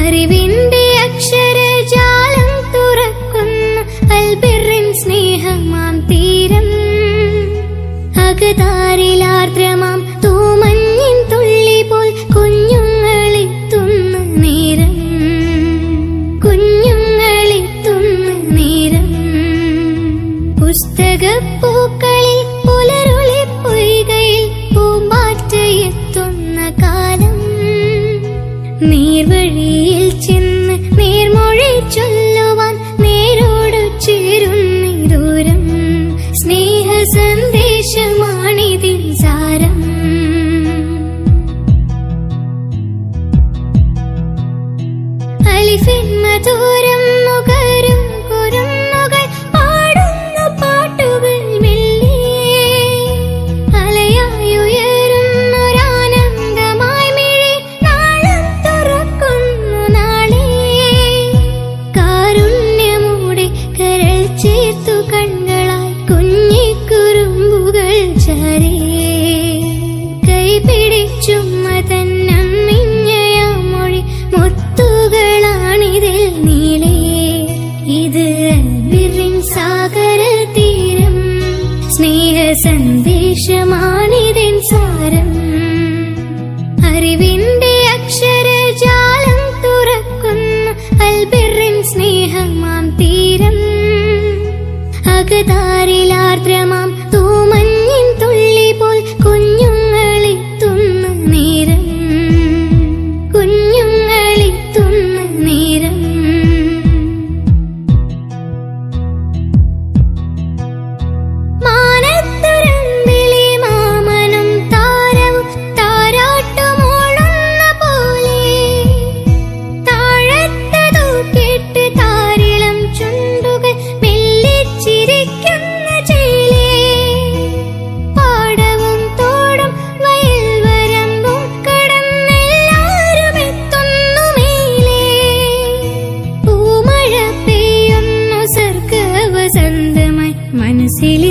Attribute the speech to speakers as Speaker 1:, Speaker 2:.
Speaker 1: അറിവിന്റെ അക്ഷരജാലം തുറക്കുന്നു അൽബിറിൻ സ്നേഹമാം തീരം. അകതാരിലാർദ്രമാം തൂമഞ്ഞിൻ തുള്ളി പോൽ കുഞ്ഞുങ്ങളെത്തുന്ന നേരം, കുഞ്ഞുങ്ങളെത്തുന്ന നേരം. പുസ്തകപ്പൂക്കളിൽ പുലരുളി പൊയ്കയിൽ പൂമ്പാറ്റയെത്തുന്ന കാലം. നേർവഴിയിൽ ചെന്ന് നേർമൊഴി ചൊല്ലുവാൻ നേരോട് ചേരുന്ന ദൂരം. സ്നേഹ സന്ദേശമാണിതിൻ സാരം. അലിഫിൻ മധുരം നുകരും കുരുന്നുകൾ പാടുന്ന പാട്ടുകൾ മെല്ലെ. അലയായുയരുന്നൊരാനന്ദമായി മിഴി നാളം തുറക്കുന്നു നാളെ. കാരുണ്യമൂടെ കരൾ ചേർത്തു കണ്ണുകളായി കുഞ്ഞിക്കുറുമ്പുകൾ ചാരേ. കൈപിടിച്ചുമ്മ തന്നമ്മിഞ്ഞയാം മൊഴി മുത്തുകളാണിതിൽ നീളേ. ഇത് അൽബിറിൻ സാഗര തീരം. സ്നേഹ സന്ദേശമാണിതിൻ സാരം. അറിവിന്റെ അക്ഷരജാലം തുറക്കുന്നു അൽബിറിൻ സ്നേഹമാം തീരം. അകതാരിലാർദ്രമാം തൂമഞ്ഞിൻ തുള്ളി പോൽ കുഞ്ഞുങ്ങളെത്തുന്ന നേരം, കുഞ്ഞുങ്ങളെത്തുന്ന നേരം. മാനത്തുരമ്പിലെ മാമനും താരവും താരാട്ടുമോളുന്ന പോലെ. താഴത്തതു കേട്ട് താരിളം ചുണ്ടുകൾ മെല്ലിച്ചിരിക്കുന്ന ചേലേ. പാടവും തോടും വയൽ വരമ്പും കടന്നെല്ലാരും എത്തുന്നു മേലേ. പൂമഴ പെയ്യുന്നു സർഗവസന്തമായി മനസ്സിൽ